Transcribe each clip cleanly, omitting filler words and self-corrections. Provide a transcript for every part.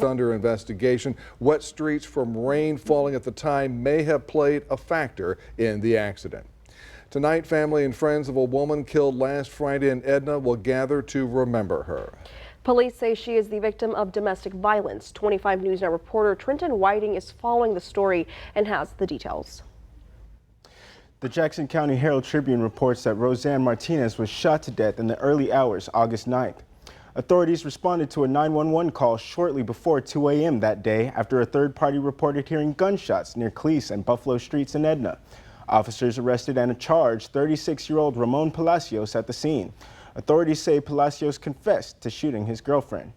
under investigation. Wet streets from rain falling at the time may have played a factor in the accident. Tonight, family and friends of a woman killed last Friday in Edna will gather to remember her. Police say she is the victim of domestic violence. 25 News Now reporter Trenton Whiting is following the story and has the details. The Jackson County Herald Tribune reports that Roseanne Martinez was shot to death in the early hours August 9th. Authorities responded to a 911 call shortly before 2 a.m. that day after a third party reported hearing gunshots near Cleese and Buffalo Streets in Edna. Officers arrested and charged 36-year-old Ramon Palacios at the scene. Authorities say Palacios confessed to shooting his girlfriend.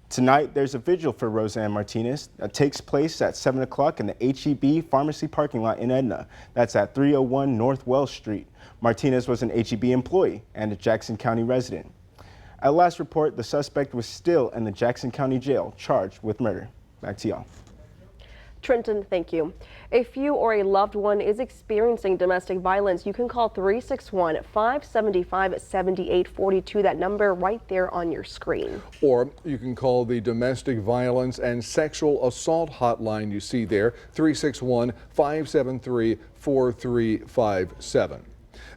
Tonight, there's a vigil for Roseanne Martinez that takes place at 7 o'clock in the H-E-B pharmacy parking lot in Edna. That's at 301 North Wells Street. Martinez was an H-E-B employee and a Jackson County resident. At last report, the suspect was still in the Jackson County Jail, charged with murder. Back to y'all. Trenton, thank you. If you or a loved one is experiencing domestic violence, you can call 361-575-7842. That number right there on your screen. Or you can call the Domestic Violence and Sexual Assault Hotline you see there, 361-573-4357.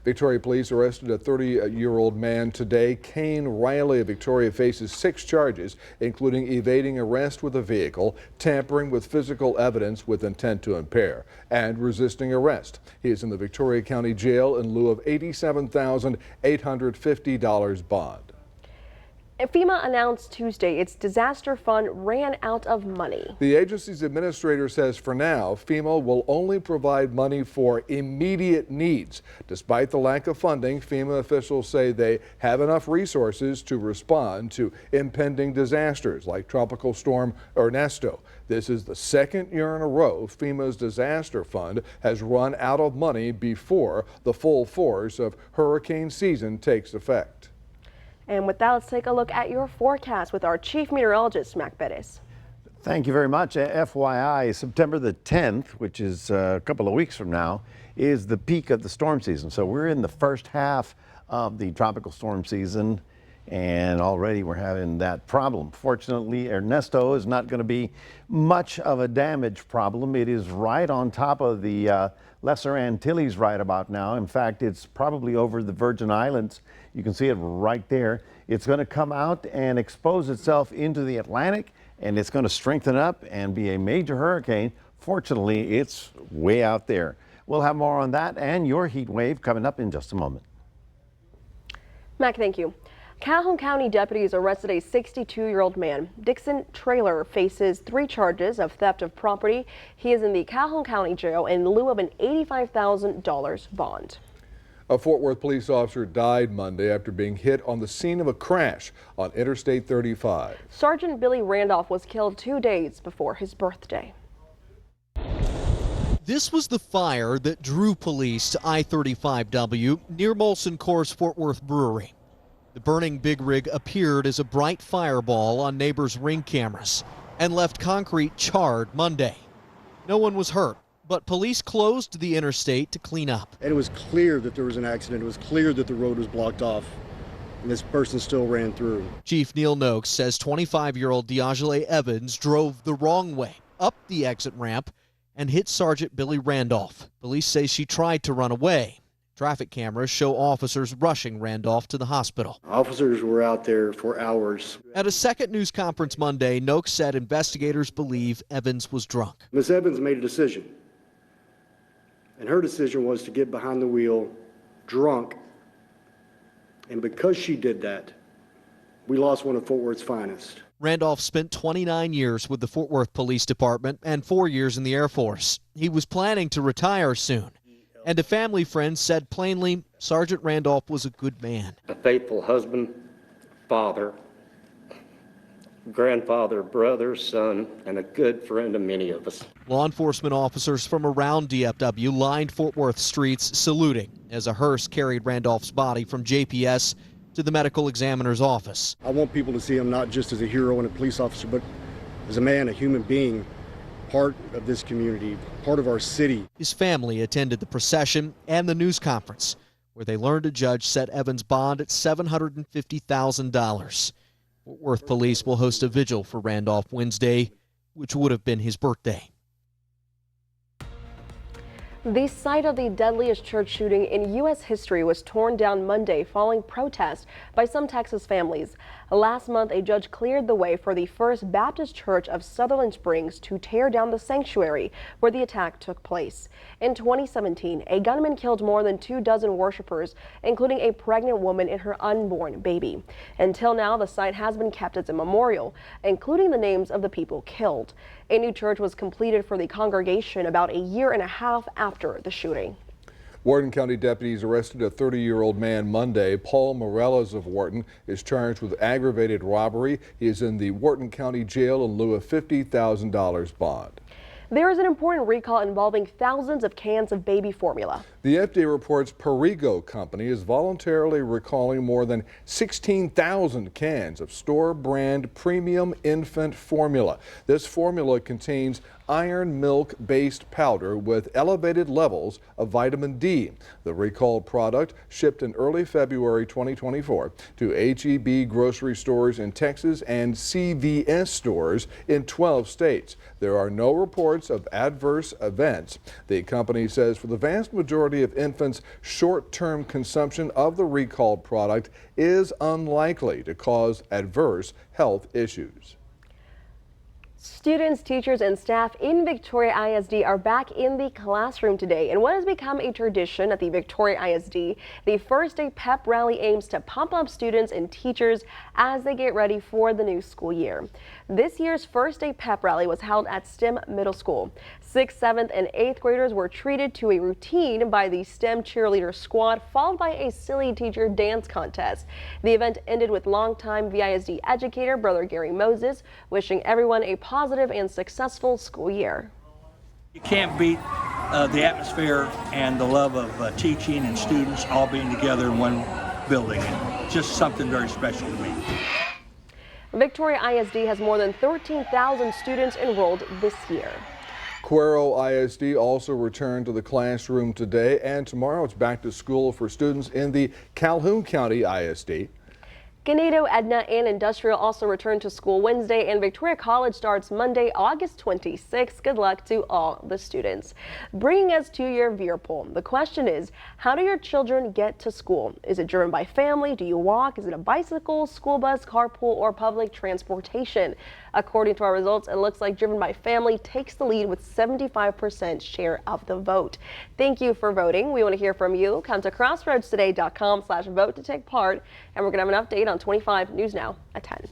Victoria police arrested a 30-year-old man today. Kane Riley of Victoria faces 6 charges, including evading arrest with a vehicle, tampering with physical evidence with intent to impair, and resisting arrest. He is in the Victoria County Jail in lieu of $87,850 bond. FEMA announced Tuesday its disaster fund ran out of money. The agency's administrator says for now, FEMA will only provide money for immediate needs. Despite the lack of funding, FEMA officials say they have enough resources to respond to impending disasters like Tropical Storm Ernesto. This is the second year in a row FEMA's disaster fund has run out of money before the full force of hurricane season takes effect. And with that, let's take a look at your forecast with our Chief Meteorologist, Mac Bettis. Thank you very much. FYI, September the 10th, which is a couple of weeks from now, is the peak of the storm season. So we're in the first half of the tropical storm season, and already we're having that problem. Fortunately, Ernesto is not going to be much of a damage problem. It is right on top of the Lesser Antilles right about now. In fact, it's probably over the Virgin Islands. You can see it right there. It's going to come out and expose itself into the Atlantic, and it's going to strengthen up and be a major hurricane. Fortunately, it's way out there. We'll have more on that and your heat wave coming up in just a moment. Mac, thank you. Calhoun County deputies arrested a 62-year-old man. Dixon Traylor faces 3 charges of theft of property. He is in the Calhoun County Jail in lieu of an $85,000 bond. A Fort Worth police officer died Monday after being hit on the scene of a crash on Interstate 35. Sergeant Billy Randolph was killed 2 days before his birthday. This was the fire that drew police to I-35W near Molson Coors Fort Worth Brewery. The burning big rig appeared as a bright fireball on neighbors' ring cameras and left concrete charred Monday. No one was hurt, but police closed the interstate to clean up. And it was clear that there was an accident. It was clear that the road was blocked off, and this person still ran through. Chief Neil Noakes says 25-year-old Diagele Evans drove the wrong way up the exit ramp and hit Sergeant Billy Randolph. Police say she tried to run away. Traffic cameras show officers rushing Randolph to the hospital. Officers were out there for hours. At a second news conference Monday, Noakes said investigators believe Evans was drunk. Ms. Evans made a decision, and her decision was to get behind the wheel drunk, and because she did that, we lost one of Fort Worth's finest. Randolph spent 29 years with the Fort Worth Police Department and 4 years in the Air Force. He was planning to retire soon. And a family friend said plainly, Sergeant Randolph was a good man. A faithful husband, father, grandfather, brother, son, and a good friend to many of us. Law enforcement officers from around DFW lined Fort Worth streets saluting as a hearse carried Randolph's body from JPS to the medical examiner's office. I want people to see him not just as a hero and a police officer, but as a man, a human being, part of this community, part of our city. His family attended the procession and the news conference, where they learned a judge set Evans' bond at $750,000. Fort Worth police will host a vigil for Randolph Wednesday, which would have been his birthday. The site of the deadliest church shooting in U.S. history was torn down Monday following protest by some Texas families. Last month, a judge cleared the way for the First Baptist Church of Sutherland Springs to tear down the sanctuary where the attack took place. In 2017, a gunman killed more than 24 worshipers, including a pregnant woman and her unborn baby. Until now, the site has been kept as a memorial, including the names of the people killed. A new church was completed for the congregation about a year and a half after the shooting. Wharton County deputies arrested a 30-year-old man Monday. Paul Morales of Wharton is charged with aggravated robbery. He is in the Wharton County Jail in lieu of $50,000 bond. There is an important recall involving thousands of cans of baby formula. The FDA reports Perrigo Company is voluntarily recalling more than 16,000 cans of store brand premium infant formula. This formula contains iron milk based powder with elevated levels of vitamin D. The recalled product shipped in early February 2024 to H-E-B grocery stores in Texas and CVS stores in 12 states. There are no reports of adverse events. The company says for the vast majority of infants, short-term consumption of the recalled product is unlikely to cause adverse health issues. Students, teachers, and staff in Victoria ISD are back in the classroom today. And what has become a tradition at the Victoria ISD, the first day pep rally aims to pump up students and teachers as they get ready for the new school year. This year's first day pep rally was held at STEM Middle School. 6th, 7th, and 8th graders were treated to a routine by the STEM cheerleader squad, followed by a silly teacher dance contest. The event ended with longtime VISD educator Brother Gary Moses wishing everyone a positive and successful school year. You can't beat the atmosphere and the love of teaching and students all being together in one building. It's just something very special to me. Victoria ISD has more than 13,000 students enrolled this year. Cuero ISD also returned to the classroom today, and tomorrow it's back to school for students in the Calhoun County ISD. Ganado, Edna, and Industrial also return to school Wednesday, and Victoria College starts Monday, August 26th. Good luck to all the students. Bringing us to your viewer poll. The question is, how do your children get to school? Is it driven by family? Do you walk? Is it a bicycle, school bus, carpool, or public transportation? According to our results, it looks like driven by family takes the lead with 75% share of the vote. Thank you for voting. We want to hear from you. Come to crossroadstoday.com/vote to take part, and we're going to have an update on 25 News Now at 10.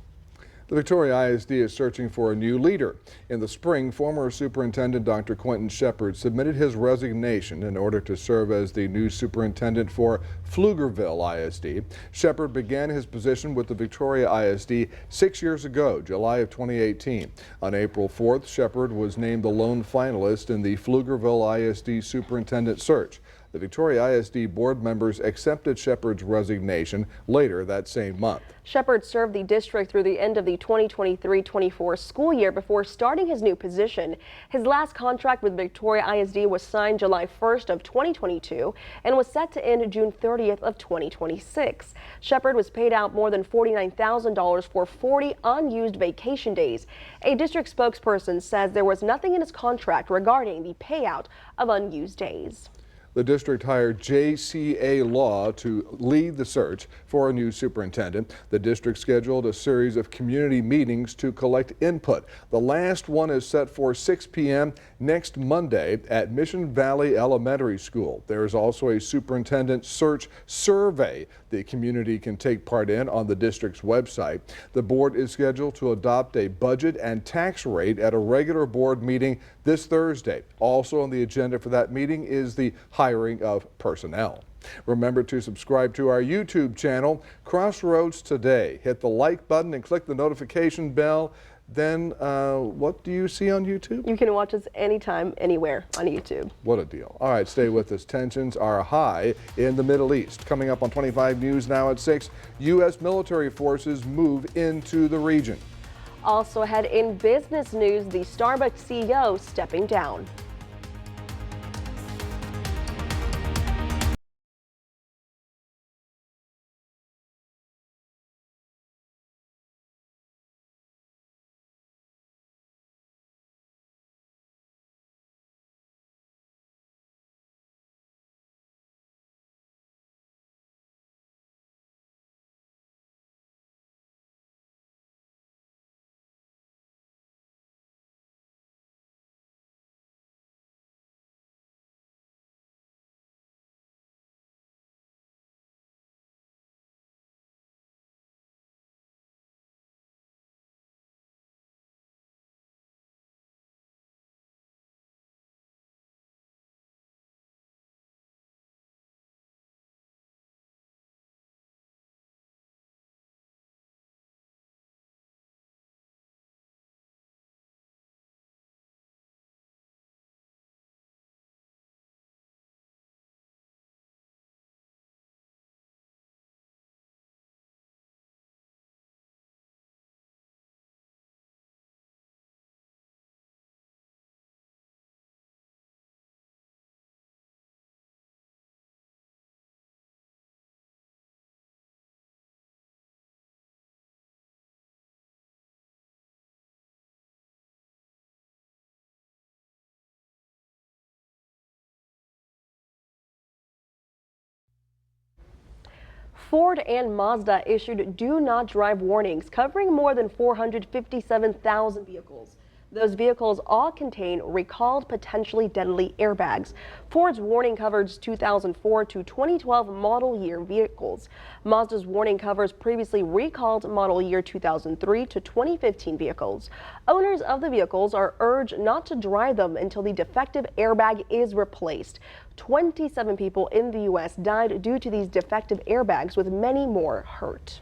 The Victoria ISD is searching for a new leader. In the spring, former Superintendent Dr. Quentin Shepard submitted his resignation in order to serve as the new superintendent for Pflugerville ISD. Shepard began his position with the Victoria ISD 6 years ago, July of 2018. On April 4th, Shepard was named the lone finalist in the Pflugerville ISD superintendent search. The Victoria ISD board members accepted Shepard's resignation later that same month. Shepard served the district through the end of the 2023-24 school year before starting his new position. His last contract with Victoria ISD was signed July 1st of 2022 and was set to end June 30th of 2026. Shepard was paid out more than $49,000 for 40 unused vacation days. A district spokesperson says there was nothing in his contract regarding the payout of unused days. The district hired JCA Law to lead the search for a new superintendent. The district scheduled a series of community meetings to collect input. The last one is set for 6 p.m. next Monday at Mission Valley Elementary School. There is also a superintendent search survey the community can take part in on the district's website. The board is scheduled to adopt a budget and tax rate at a regular board meeting this Thursday. Also on the agenda for that meeting is the hiring of personnel. Remember to subscribe to our YouTube channel, Crossroads Today. Hit the like button and click the notification bell. Then what do you see on YouTube? You can watch us anytime, anywhere on YouTube. What a deal. All right, stay with us. Tensions are high in the Middle East. Coming up on 25 News Now at 6, U.S. military forces move into the region. Also ahead in business news, the Starbucks CEO stepping down. Ford and Mazda issued do not drive warnings covering more than 457,000 vehicles. Those vehicles all contain recalled potentially deadly airbags. Ford's warning covers 2004 to 2012 model year vehicles. Mazda's warning covers previously recalled model year 2003 to 2015 vehicles. Owners of the vehicles are urged not to drive them until the defective airbag is replaced. 27 people in the U.S. died due to these defective airbags, with many more hurt.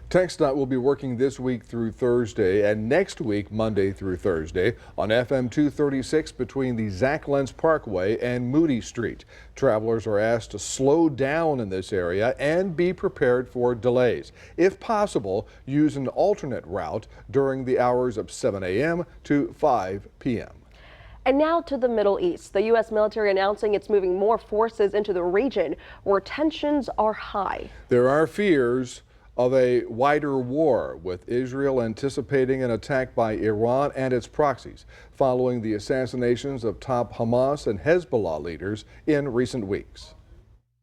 TxDOT will be working this week through Thursday and next week Monday through Thursday on FM 236 between the Zach Lenz Parkway and Moody Street. Travelers are asked to slow down in this area and be prepared for delays. If possible, use an alternate route during the hours of 7 a.m. to 5 p.m. And now to the Middle East. The U.S. military announcing it's moving more forces into the region where tensions are high. There are fears of a wider war, with Israel anticipating an attack by Iran and its proxies following the assassinations of top Hamas and Hezbollah leaders in recent weeks.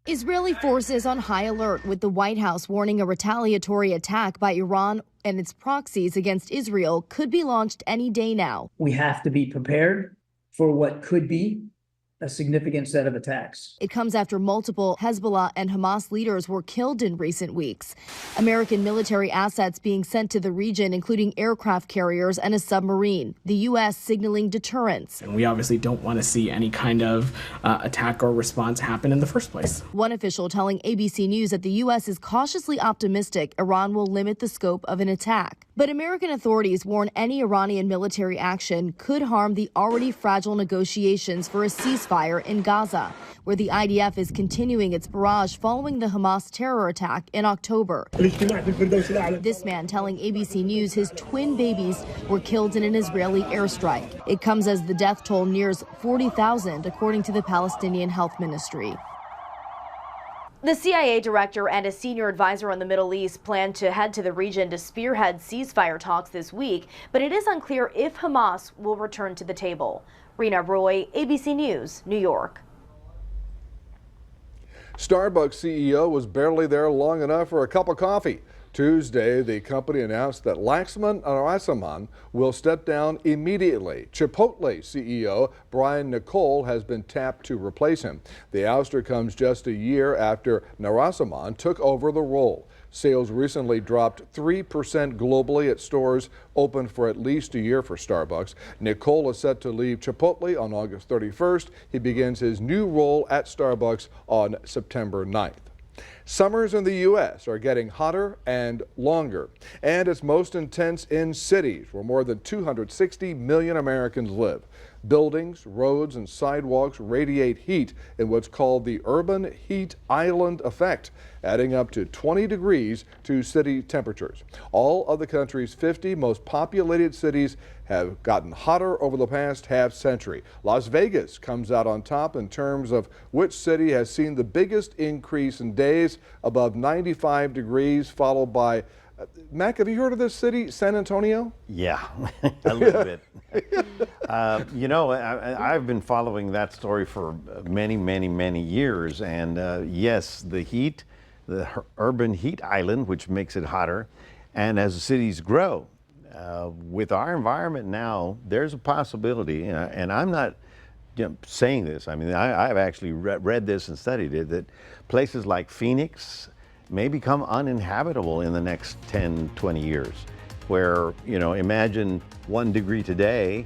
Israeli forces on high alert, with the White House warning a retaliatory attack by Iran and its proxies against Israel could be launched any day now. We have to be prepared for what could be a significant set of attacks. It comes after multiple Hezbollah and Hamas leaders were killed in recent weeks. American military assets being sent to the region, including aircraft carriers and a submarine. The U.S. signaling deterrence. And we obviously don't want to see any kind of attack or response happen in the first place. One official telling ABC News that the U.S. is cautiously optimistic Iran will limit the scope of an attack. But American authorities warn any Iranian military action could harm the already fragile negotiations for a ceasefire in Gaza, where the IDF is continuing its barrage following the Hamas terror attack in October. This man telling ABC News his twin babies were killed in an Israeli airstrike. It comes as the death toll nears 40,000, according to the Palestinian Health Ministry. The CIA director and a senior advisor on the Middle East plan to head to the region to spearhead ceasefire talks this week, but it is unclear if Hamas will return to the table. Rena Roy, ABC News, New York. Starbucks CEO was barely there long enough for a cup of coffee. Tuesday, the company announced that Laxman Narasimhan will step down immediately. Chipotle CEO Brian Nicole has been tapped to replace him. The ouster comes just a year after Narasimhan took over the role. Sales recently dropped 3% globally at stores open for at least a year for Starbucks. Nicole is set to leave Chipotle on August 31st. He begins his new role at Starbucks on September 9th. Summers in the U.S. are getting hotter and longer, and it's most intense in cities where more than 260 million Americans live. Buildings, roads, and sidewalks radiate heat in what's called the urban heat island effect, adding up to 20 degrees to city temperatures. All of the country's 50 most populated cities have gotten hotter over the past half century. Las Vegas comes out on top in terms of which city has seen the biggest increase in days above 95 degrees, followed by Mac, have you heard of this city, San Antonio? Yeah, a little bit. You know, I've been following that story for many years, and yes, the heat, the urban heat island, which makes it hotter, and as the cities grow, with our environment now, there's a possibility, and I'm not saying this, I mean, I've actually read this and studied it, that places like Phoenix may become uninhabitable in the next 10, 20 years, where, you know, imagine 1 degree today,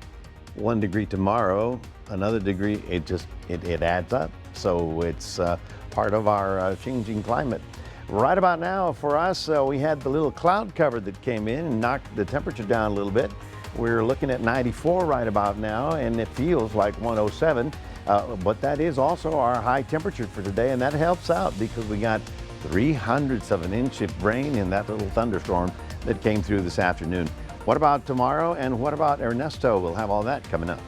1 degree tomorrow, another degree, it adds up. So it's part of our changing climate. Right about now for us, we had the little cloud cover that came in and knocked the temperature down a little bit. We're looking at 94 right about now, and it feels like 107, but that is also our high temperature for today, and that helps out because we got 0.03 of an inch of rain in that little thunderstorm that came through this afternoon. What about tomorrow, and what about Ernesto? We'll have all that coming up.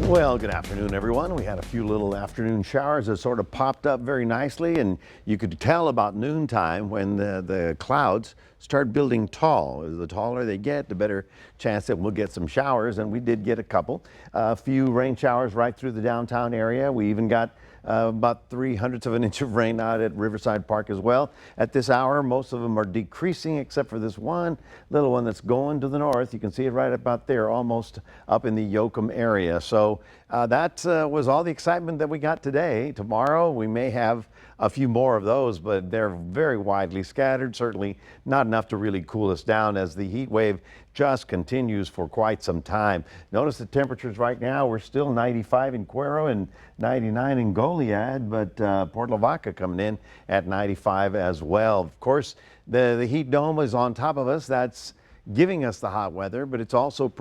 Well, good afternoon, everyone. We had a few little afternoon showers that sort of popped up very nicely, and you could tell about noontime when the clouds start building tall. The taller they get, the better chance that we'll get some showers, and we did get a couple. A few rain showers right through the downtown area. We even got about 0.03 of an inch of rain out at Riverside Park as well. At this hour, most of them are decreasing except for this one little one that's going to the north. You can see it right about there, almost up in the Yoakum area. So that was all the excitement that we got today. Tomorrow we may have a few more of those, but they're very widely scattered, certainly not enough to really cool us down as the heat wave just continues for quite some time. Notice the temperatures right now, we're still 95 in Cuero and 99 in Goliad, but Port Lavaca coming in at 95 as well. Of course, the heat dome is on top of us. That's giving us the hot weather, but it's also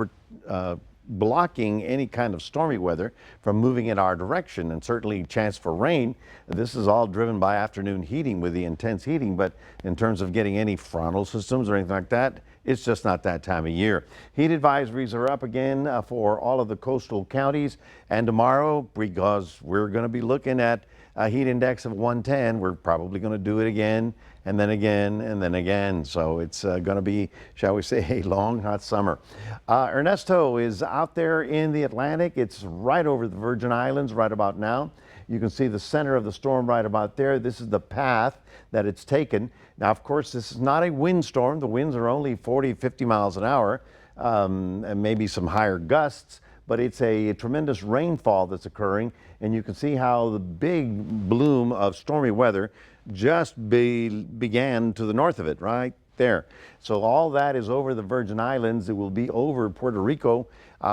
blocking any kind of stormy weather from moving in our direction, and certainly chance for rain. This is all driven by afternoon heating with the intense heating, but in terms of getting any frontal systems or anything like that, it's just not that time of year. Heat advisories are up again for all of the coastal counties, and tomorrow, because we're going to be looking at a heat index of 110, we're probably going to do it again and then again and then again. So it's going to be, shall we say, a long hot summer. Ernesto is out there in the Atlantic. It's right over the Virgin Islands right about now. You can see the center of the storm right about there. This is the path that it's taken. Now, of course, this is not a windstorm. The winds are only 40, 50 miles an hour, and maybe some higher gusts, but it's a tremendous rainfall that's occurring, and you can see how the big bloom of stormy weather just began to the north of it, right there. So all that is over the Virgin Islands. It will be over Puerto Rico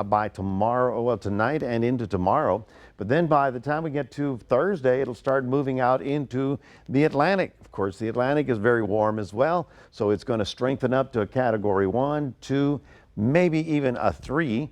by tomorrow, well, tonight and into tomorrow. But then by the time we get to Thursday, it'll start moving out into the Atlantic. Of course, the Atlantic is very warm as well, so it's going to strengthen up to a category 1, 2, maybe even a 3.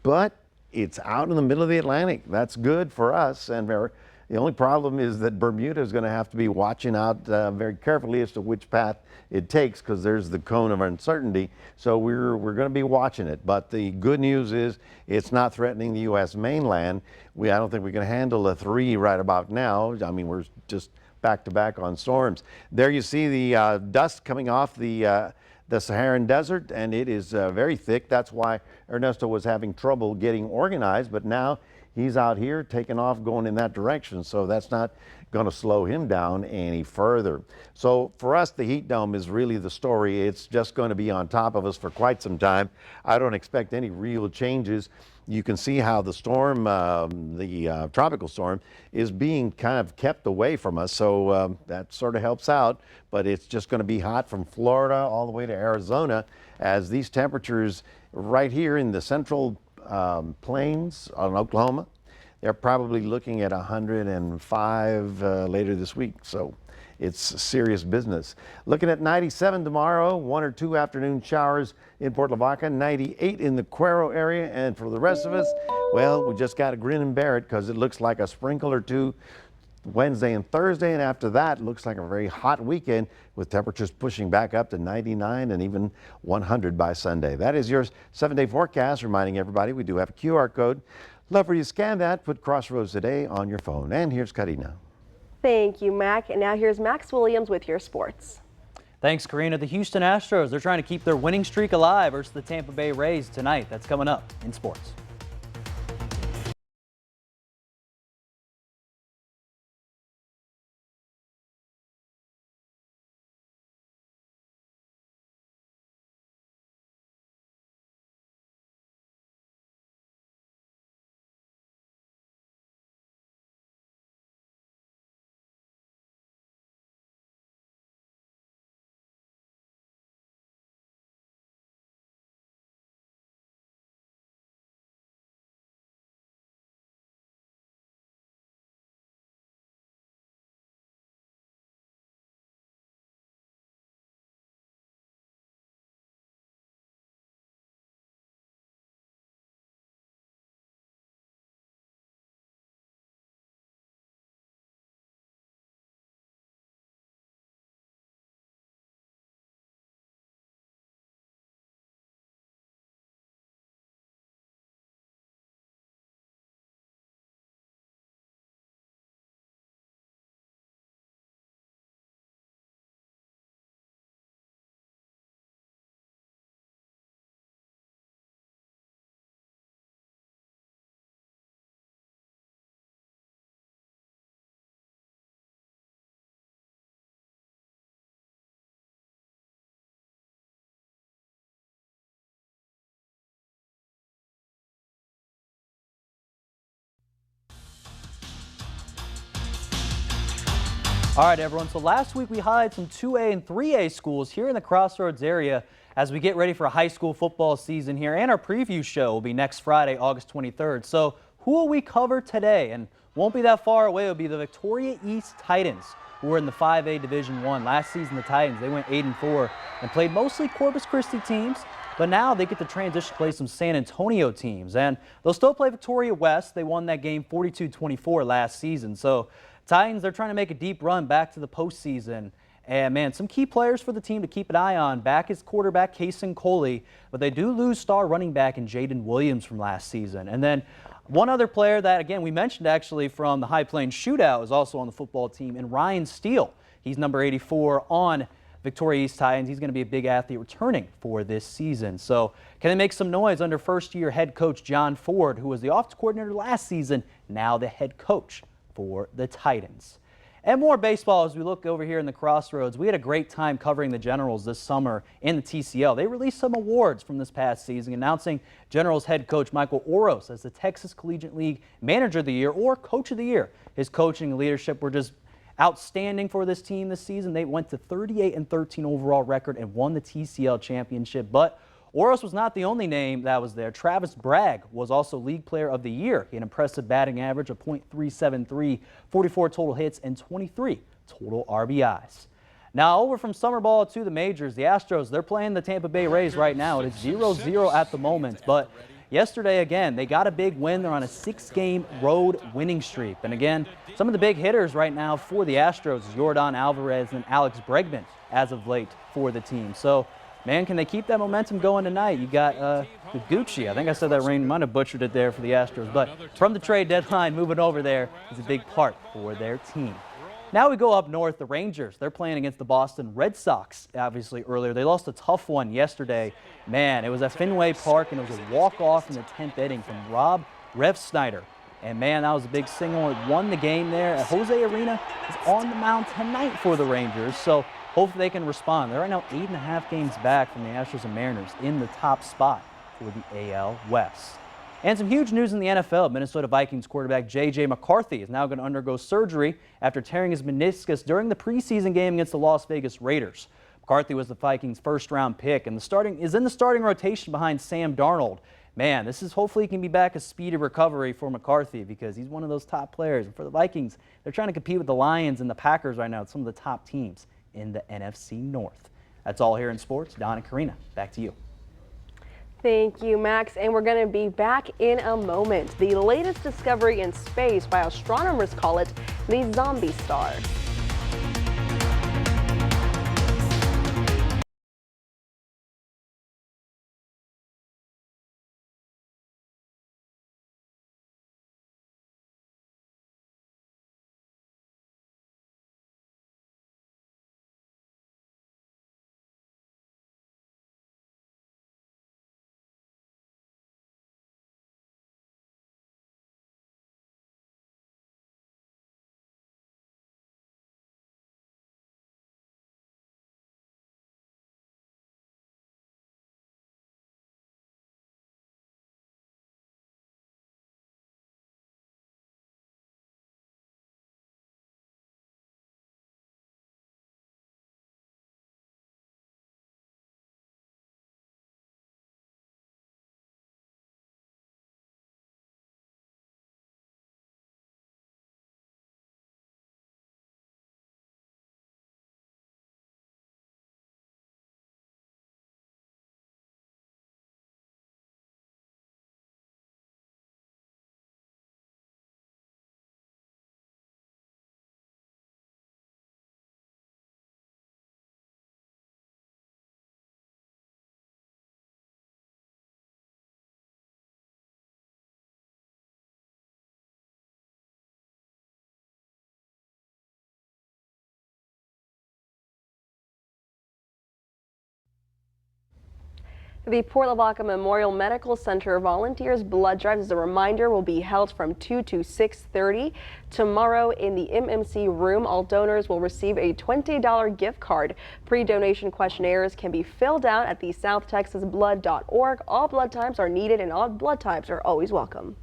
But it's out in the middle of the Atlantic. That's good for us. And the only problem is that Bermuda is going to have to be watching out very carefully as to which path it takes, because there's the cone of uncertainty. So we're going to be watching it. But the good news is it's not threatening the U.S. mainland. I don't think we can handle a 3 right about now. I mean, we're just back to back on storms. There you see the dust coming off the Saharan desert, and it is very thick. That's why Ernesto was having trouble getting organized, but now he's out here taking off going in that direction, so that's not going to slow him down any further. So for us, the heat dome is really the story. It's just going to be on top of us for quite some time. I don't expect any real changes. You can see how the storm, the tropical storm, is being kind of kept away from us, so that sort of helps out. But it's just going to be hot from Florida all the way to Arizona, as these temperatures right here in the central plains on Oklahoma, they're probably looking at 105 later this week. So it's serious business. Looking at 97 tomorrow, 1 or 2 afternoon showers in Port Lavaca, 98 in the Cuero area. And for the rest of us, well, we just got to grin and bear it, because it looks like a sprinkle or 2 Wednesday and Thursday, and after that, looks like a very hot weekend with temperatures pushing back up to 99 and even 100 by Sunday. That is your 7-day forecast, reminding everybody we do have a QR code. Love for you to scan that, put Crossroads Today on your phone. And here's Karina. Thank you, Mac. And now here's Max Williams with your sports. Thanks, Karina. The Houston Astros, they're trying to keep their winning streak alive versus the Tampa Bay Rays tonight. That's coming up in sports. All right, everyone. So last week we highlighted some 2A and 3A schools here in the Crossroads area as we get ready for a high school football season here. And our preview show will be next Friday, August 23rd. So who will we cover today? And won't be that far away. It'll be the Victoria East Titans, who were in the 5A Division I. Last season, the Titans, they went 8-4 and played mostly Corpus Christi teams. But now they get to transition to play some San Antonio teams. And they'll still play Victoria West. They won that game 42-24 last season. So Titans, they're trying to make a deep run back to the postseason. And, man, some key players for the team to keep an eye on. Back is quarterback Kason Coley, but they do lose star running back in Jaden Williams from last season. And then one other player that, again, we mentioned actually from the High Plains Shootout is also on the football team, and Ryan Steele. He's number 84 on Victoria East Titans. He's going to be a big athlete returning for this season. So can they make some noise under first-year head coach John Ford, who was the offensive coordinator last season, now the head coach for the Titans. And more baseball as we look over here in the Crossroads. We had a great time covering the Generals this summer in the TCL. They released some awards from this past season, announcing Generals head coach Michael Oros as the Texas Collegiate League Manager of the Year or Coach of the Year. His coaching and leadership were just outstanding for this team this season. They went to 38-13 overall record and won the TCL championship. But Oros was not the only name that was there. Travis Bragg was also League Player of the Year. He had an impressive batting average of .373, 44 total hits, and 23 total RBIs. Now over from summer ball to the majors, the Astros, they're playing the Tampa Bay Rays right now. It is 0-0 at the moment, but yesterday, again, they got a big win. They're on a 6-game road winning streak. And again, some of the big hitters right now for the Astros is Yordan Alvarez and Alex Bregman as of late for the team. So, man, can they keep that momentum going tonight? You got Gucci. I think I said that Rain might have butchered it there for the Astros. But from the trade deadline, moving over there is a big part for their team. Now we go up north, the Rangers. They're playing against the Boston Red Sox, obviously, earlier. They lost a tough one yesterday. Man, it was at Fenway Park, and it was a walk-off in the 10th inning from Rob Refsnyder. And, man, that was a big single. It won the game there. Jose Arena is on the mound tonight for the Rangers, so hopefully they can respond. They're right now 8.5 games back from the Astros and Mariners in the top spot for the AL West. And some huge news in the NFL. Minnesota Vikings quarterback J.J. McCarthy is now going to undergo surgery after tearing his meniscus during the preseason game against the Las Vegas Raiders. McCarthy was the Vikings' first-round pick and is in the starting rotation behind Sam Darnold. Man, this is hopefully he can be back a speedy recovery for McCarthy because he's one of those top players. And for the Vikings, they're trying to compete with the Lions and the Packers right now, some of the top teams in the NFC North. That's all here in sports. Don and Karina, back to you. Thank you, Max. And we're going to be back in a moment. The latest discovery in space, why astronomers call it the zombie star. The Port Lavaca Memorial Medical Center Volunteers Blood Drive, as a reminder, will be held from 2 to 6:30 tomorrow in the MMC room. All donors will receive a $20 gift card. Pre-donation questionnaires can be filled out at the southtexasblood.org. All blood types are needed and all blood types are always welcome.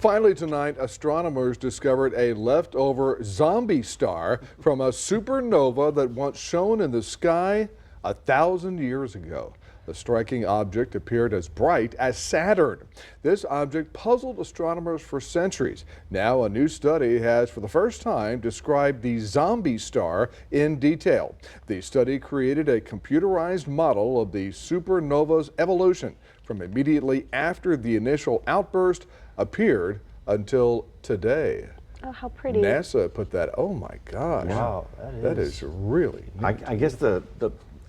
Finally tonight, astronomers discovered a leftover zombie star from a supernova that once shone in the sky 1,000 years ago. The striking object appeared as bright as Saturn. This object puzzled astronomers for centuries. Now a new study has for the first time described the zombie star in detail. The study created a computerized model of the supernova's evolution from immediately after the initial outburst appeared until today. Oh, how pretty. NASA put that. Oh my gosh. Wow, that is really neat. I guess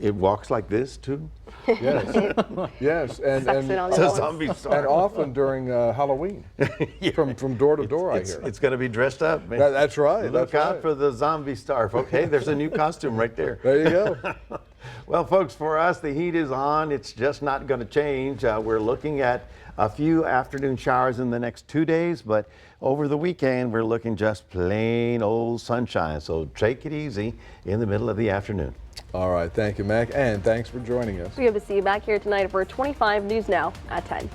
it walks like this too. Yes, yes, and It's a zombie star. and often during Halloween, from door to door. I hear It's going to be dressed up. Man. that's right. Look that's out right. for the zombie star, folks. Hey, there's a new costume right there. There you go. Well, folks, for us, the heat is on. It's just not going to change. We're looking at a few afternoon showers in the next 2 days, but over the weekend, we're looking just plain old sunshine. So take it easy in the middle of the afternoon. All right, thank you, Mac, and thanks for joining us. We hope to see you back here tonight for 25 News Now at 10.